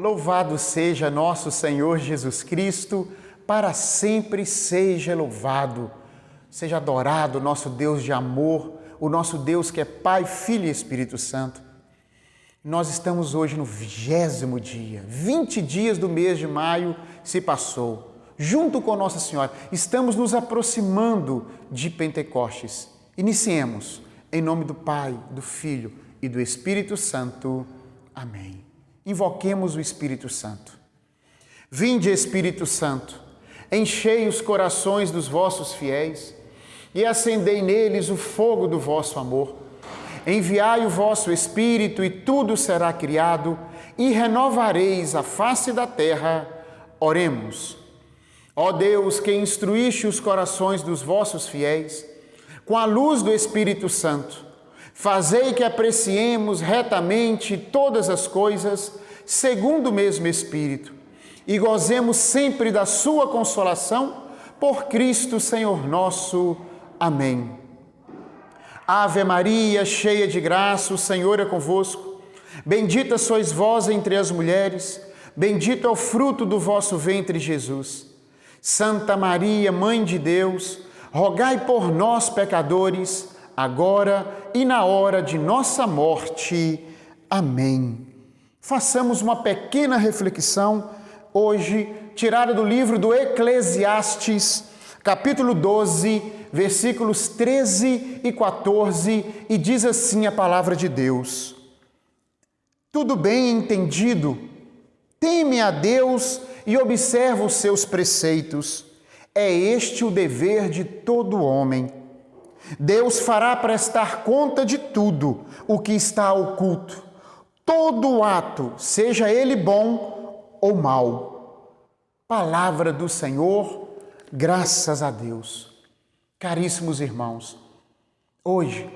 Louvado seja nosso Senhor Jesus Cristo, para sempre seja louvado. Seja adorado o nosso Deus de amor, o nosso Deus que é Pai, Filho e Espírito Santo. Nós estamos hoje no 20º dia, 20 dias do mês de maio se passou. Junto com Nossa Senhora, estamos nos aproximando de Pentecostes. Iniciemos, em nome do Pai, do Filho e do Espírito Santo. Amém. Invoquemos o Espírito Santo. Vinde, Espírito Santo, enchei os corações dos vossos fiéis e acendei neles o fogo do vosso amor. Enviai o vosso Espírito e tudo será criado e renovareis a face da terra. Oremos. Ó Deus, que instruíste os corações dos vossos fiéis, com a luz do Espírito Santo, fazei que apreciemos retamente todas as coisas, segundo o mesmo Espírito, e gozemos sempre da sua consolação, por Cristo Senhor nosso. Amém. Ave Maria, cheia de graça, o Senhor é convosco. Bendita sois vós entre as mulheres, bendito é o fruto do vosso ventre, Jesus. Santa Maria, Mãe de Deus, rogai por nós, pecadores, agora e na hora de nossa morte. Amém. Façamos uma pequena reflexão hoje, tirada do livro do Eclesiastes, capítulo 12, versículos 13 e 14, e diz assim a palavra de Deus: tudo bem entendido, teme a Deus e observa os seus preceitos. É este o dever de todo homem. Deus fará prestar conta de tudo o que está oculto, todo ato, seja ele bom ou mau. Palavra do Senhor, graças a Deus. Caríssimos irmãos, hoje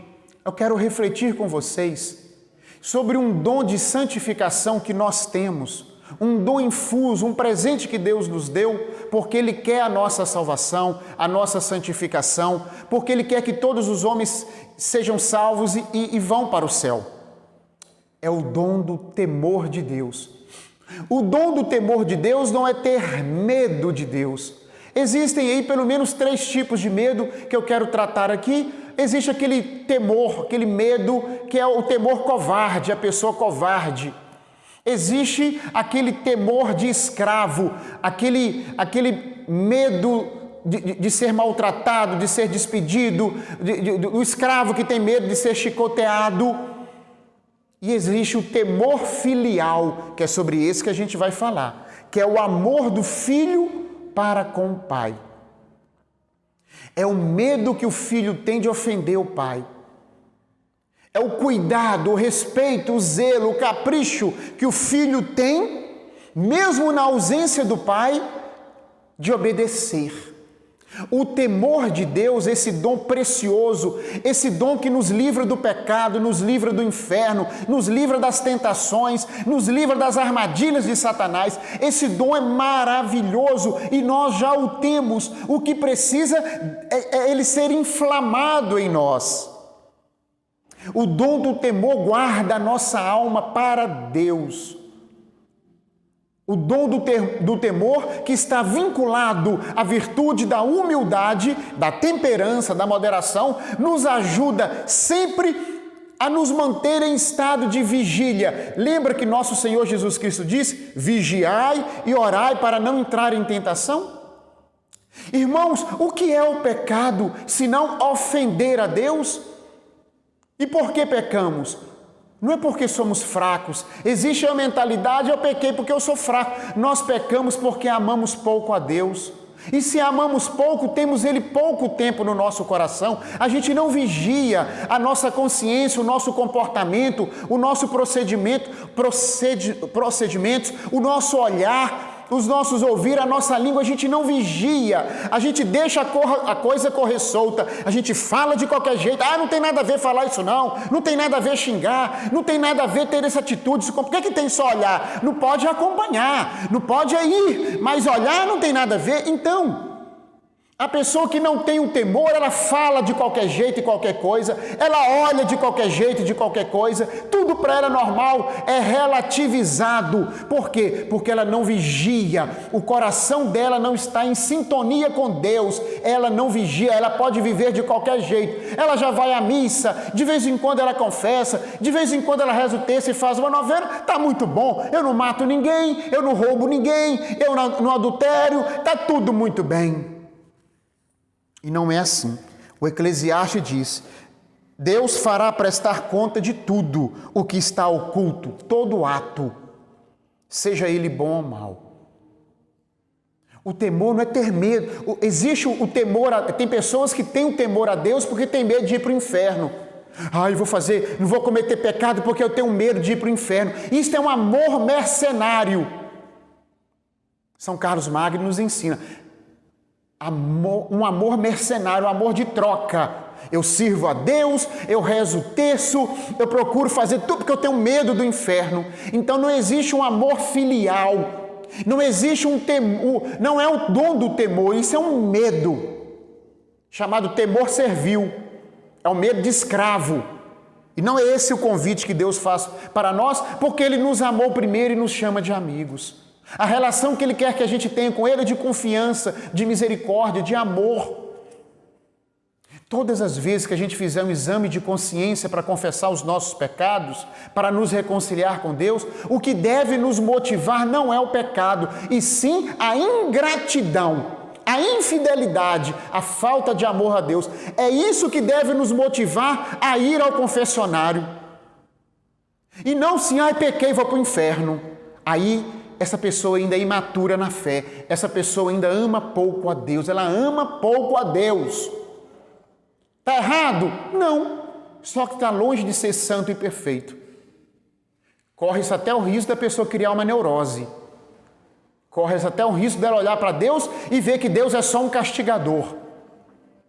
eu quero refletir com vocês sobre um dom de santificação que nós temos, um dom infuso, um presente que Deus nos deu, porque Ele quer a nossa salvação, a nossa santificação, porque Ele quer que todos os homens sejam salvos e vão para o céu. É o dom do temor de Deus. O dom do temor de Deus não é ter medo de Deus. Existem aí pelo menos 3 tipos de medo que eu quero tratar aqui. Existe aquele temor, aquele medo que é o temor covarde, a pessoa covarde. Existe aquele temor de escravo, aquele medo de ser maltratado, de ser despedido, o escravo que tem medo de ser chicoteado. E existe o temor filial, que é sobre esse que a gente vai falar, que é o amor do filho para com o pai. É o medo que o filho tem de ofender o pai. É o cuidado, o respeito, o zelo, o capricho que o filho tem, mesmo na ausência do pai, de obedecer. O temor de Deus, esse dom precioso, esse dom que nos livra do pecado, nos livra do inferno, nos livra das tentações, nos livra das armadilhas de Satanás. Esse dom é maravilhoso e nós já o temos. O que precisa é ele ser inflamado em nós. O dom do temor guarda a nossa alma para Deus. O dom do temor que está vinculado à virtude da humildade, da temperança, da moderação, nos ajuda sempre a nos manter em estado de vigília. Lembra que nosso Senhor Jesus Cristo disse: vigiai e orai para não entrar em tentação? Irmãos, o que é o pecado senão ofender a Deus? E por que pecamos? Não é porque somos fracos. Existe a mentalidade: eu pequei porque eu sou fraco. Nós pecamos porque amamos pouco a Deus. E se amamos pouco, temos Ele pouco tempo no nosso coração. A gente não vigia a nossa consciência, o nosso comportamento, o nosso procedimentos, o nosso olhar, os nossos ouvir, a nossa língua, a gente não vigia, a gente deixa a coisa correr solta, a gente fala de qualquer jeito. Não tem nada a ver falar isso não tem nada a ver xingar, não tem nada a ver ter essa atitude. Por que tem só olhar? Não pode acompanhar, não pode ir, mas olhar não tem nada a ver. Então, A pessoa que não tem o temor, ela fala de qualquer jeito e qualquer coisa, ela olha de qualquer jeito e de qualquer coisa, tudo para ela é normal, é relativizado. Por quê? Porque ela não vigia, o coração dela não está em sintonia com Deus, ela não vigia, ela pode viver de qualquer jeito, ela já vai à missa, de vez em quando ela confessa, de vez em quando ela reza o texto e faz uma novena, está muito bom, eu não mato ninguém, eu não roubo ninguém, eu não adultério, está tudo muito bem. E não é assim. O Eclesiastes diz: Deus fará prestar conta de tudo o que está oculto, todo ato, seja ele bom ou mau. O temor não é ter medo. Existe o temor, tem pessoas que têm o temor a Deus porque tem medo de ir para o inferno. Não vou cometer pecado porque eu tenho medo de ir para o inferno. Isso é um amor mercenário. São Carlos Magno nos ensina. Um amor mercenário, um amor de troca. Eu sirvo a Deus, eu rezo o terço, eu procuro fazer tudo porque eu tenho medo do inferno. Então não existe um amor filial, não existe um temor, não é o dom do temor, isso é um medo, chamado temor servil, é o medo de escravo. E não é esse o convite que Deus faz para nós, porque Ele nos amou primeiro e nos chama de amigos. A relação que Ele quer que a gente tenha com Ele é de confiança, de misericórdia, de amor. Todas as vezes que a gente fizer um exame de consciência para confessar os nossos pecados, para nos reconciliar com Deus, o que deve nos motivar não é o pecado, e sim a ingratidão, a infidelidade, a falta de amor a Deus. É isso que deve nos motivar a ir ao confessionário. E não assim, pequei, vou para o inferno. Aí essa pessoa ainda é imatura na fé, essa pessoa ainda ama pouco a Deus, ela ama pouco a Deus. Está errado? Não, só que está longe de ser santo e perfeito. Corre-se até o risco da pessoa criar uma neurose, corre-se até o risco dela olhar para Deus e ver que Deus é só um castigador.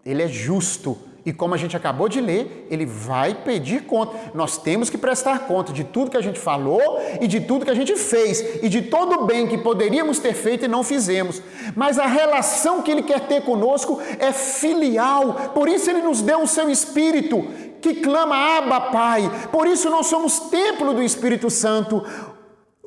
Ele é justo. E como a gente acabou de ler, Ele vai pedir conta. Nós temos que prestar conta de tudo que a gente falou e de tudo que a gente fez e de todo o bem que poderíamos ter feito e não fizemos. Mas a relação que Ele quer ter conosco é filial. Por isso Ele nos deu o Seu Espírito, que clama Abba, Pai. Por isso nós somos templo do Espírito Santo.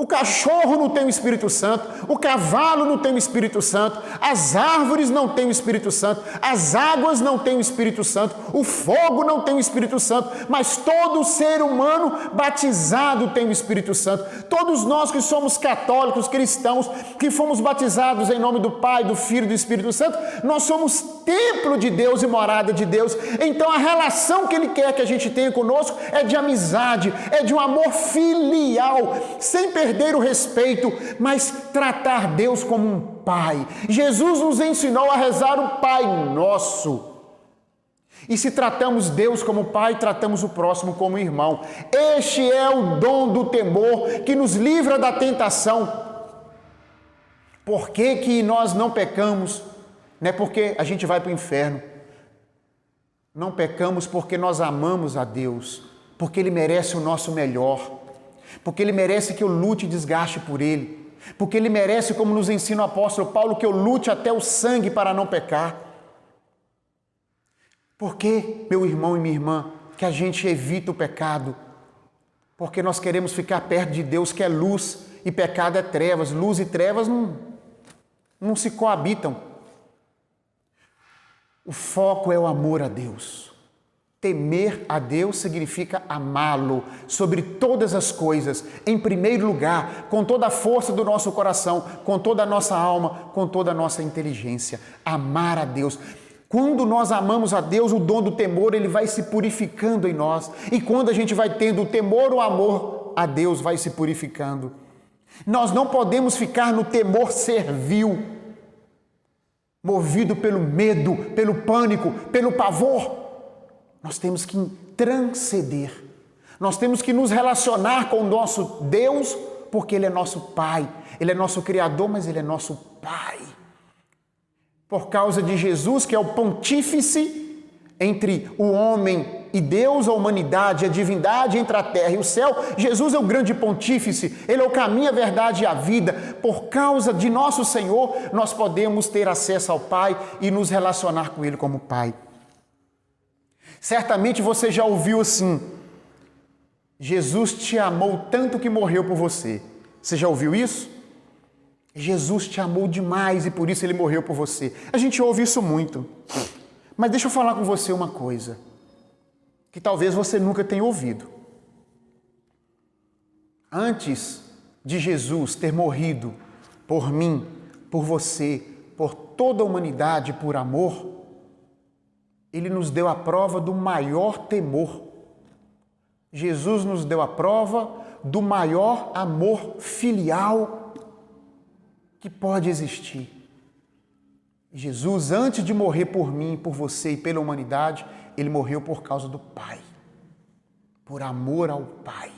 O cachorro não tem o Espírito Santo, o cavalo não tem o Espírito Santo, as árvores não têm o Espírito Santo, as águas não têm o Espírito Santo, o fogo não tem o Espírito Santo, mas todo ser humano batizado tem o Espírito Santo. Todos nós que somos católicos, cristãos, que fomos batizados em nome do Pai, do Filho e do Espírito Santo, nós somos templo de Deus e morada de Deus. Então a relação que Ele quer que a gente tenha conosco é de amizade, é de um amor filial, sem perder o respeito, mas tratar Deus como um Pai. Jesus nos ensinou a rezar o Pai Nosso. E se tratamos Deus como Pai, tratamos o próximo como irmão. Este é o dom do temor que nos livra da tentação. Por que que nós não pecamos? Não é porque a gente vai para o inferno. Não pecamos porque nós amamos a Deus, porque Ele merece o nosso melhor. Porque Ele merece que eu lute e desgaste por Ele, porque Ele merece, como nos ensina o apóstolo Paulo, que eu lute até o sangue para não pecar. Por que, meu irmão e minha irmã, que a gente evita o pecado? Porque nós queremos ficar perto de Deus, que é luz, e pecado é trevas. Luz e trevas não se coabitam. O foco é o amor a Deus. Temer a Deus significa amá-lo sobre todas as coisas, em primeiro lugar, com toda a força do nosso coração, com toda a nossa alma, com toda a nossa inteligência. Amar a Deus. Quando nós amamos a Deus, o dom do temor, ele vai se purificando em nós. E quando a gente vai tendo o temor, o amor a Deus vai se purificando. Nós não podemos ficar no temor servil, movido pelo medo, pelo pânico, pelo pavor. Nós temos que transcender, nós temos que nos relacionar com o nosso Deus, porque Ele é nosso Pai, Ele é nosso Criador, mas Ele é nosso Pai. Por causa de Jesus, que é o pontífice entre o homem e Deus, a humanidade, a divindade entre a terra e o céu, Jesus é o grande pontífice, Ele é o caminho, a verdade e a vida. Por causa de nosso Senhor, nós podemos ter acesso ao Pai e nos relacionar com Ele como Pai. Certamente você já ouviu assim: Jesus te amou tanto que morreu por você. Você já ouviu isso? Jesus te amou demais e por isso Ele morreu por você. A gente ouve isso muito. Mas deixa eu falar com você uma coisa que talvez você nunca tenha ouvido. Antes de Jesus ter morrido por mim, por você, por toda a humanidade, por amor, Ele nos deu a prova do maior temor. Jesus nos deu a prova do maior amor filial que pode existir. Jesus, antes de morrer por mim, por você e pela humanidade, Ele morreu por causa do Pai, por amor ao Pai.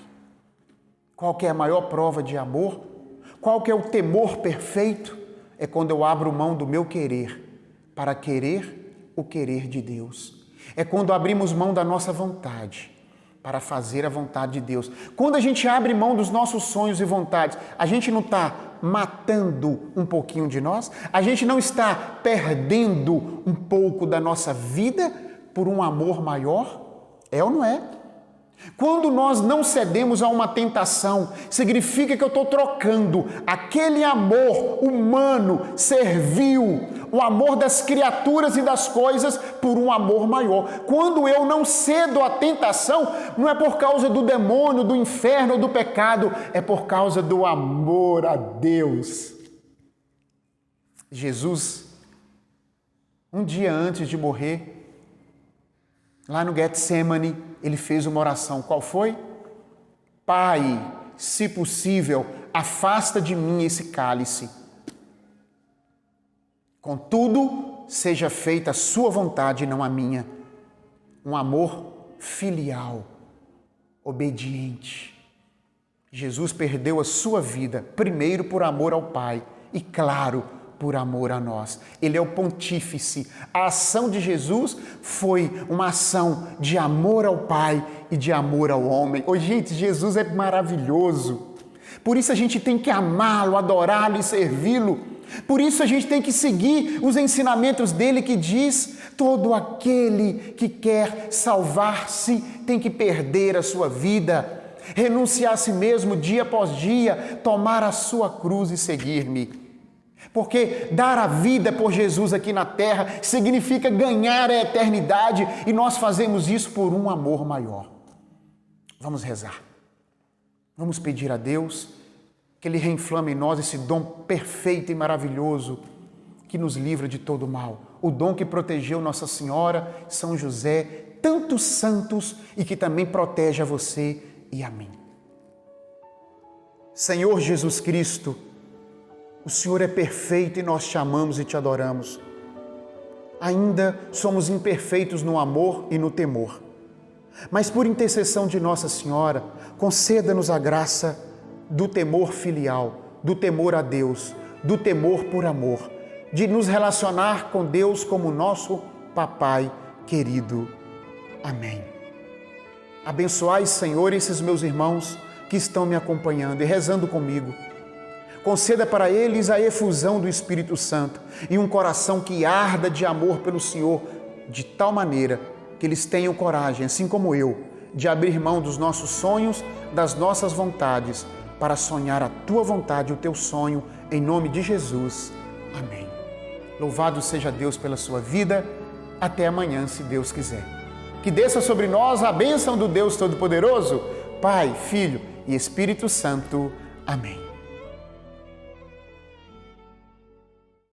Qual que é a maior prova de amor? Qual que é o temor perfeito? É quando eu abro mão do meu querer para querer o querer de Deus. É quando abrimos mão da nossa vontade para fazer a vontade de Deus. Quando a gente abre mão dos nossos sonhos e vontades, a gente não está matando um pouquinho de nós? A gente não está perdendo um pouco da nossa vida por um amor maior? É ou não é? Quando nós não cedemos a uma tentação, significa que eu estou trocando aquele amor humano, servil, o amor das criaturas e das coisas por um amor maior. Quando eu não cedo à tentação, não é por causa do demônio, do inferno ou do pecado, é por causa do amor a Deus. Jesus, um dia antes de morrer, lá no Getsemane, Ele fez uma oração. Qual foi? Pai, se possível, afasta de mim esse cálice. Contudo, seja feita a sua vontade e não a minha. Um amor filial, obediente. Jesus perdeu a sua vida, primeiro por amor ao Pai e, claro, por amor a nós. Ele é o pontífice. A ação de Jesus foi uma ação de amor ao Pai e de amor ao homem. Ô, gente, Jesus é maravilhoso. Por isso a gente tem que amá-lo, adorá-lo e servi-lo. Por isso a gente tem que seguir os ensinamentos dele que diz: todo aquele que quer salvar-se tem que perder a sua vida, renunciar a si mesmo dia após dia, tomar a sua cruz e seguir-me. Porque dar a vida por Jesus aqui na terra significa ganhar a eternidade e nós fazemos isso por um amor maior. Vamos rezar. Vamos pedir a Deus que Ele reinflame em nós esse dom perfeito e maravilhoso que nos livra de todo mal. O dom que protegeu Nossa Senhora, São José, tantos santos e que também protege a você e a mim. Senhor Jesus Cristo, o Senhor é perfeito e nós te amamos e te adoramos. Ainda somos imperfeitos no amor e no temor. Mas por intercessão de Nossa Senhora, conceda-nos a graça do temor filial, do temor a Deus, do temor por amor, de nos relacionar com Deus como nosso Papai querido. Amém. Abençoai, Senhor, esses meus irmãos que estão me acompanhando e rezando comigo. Conceda para eles a efusão do Espírito Santo e um coração que arda de amor pelo Senhor, de tal maneira que eles tenham coragem, assim como eu, de abrir mão dos nossos sonhos, das nossas vontades, para sonhar a Tua vontade, o Teu sonho, em nome de Jesus. Amém. Louvado seja Deus pela sua vida. Até amanhã, se Deus quiser. Que desça sobre nós a bênção do Deus Todo-Poderoso, Pai, Filho e Espírito Santo. Amém.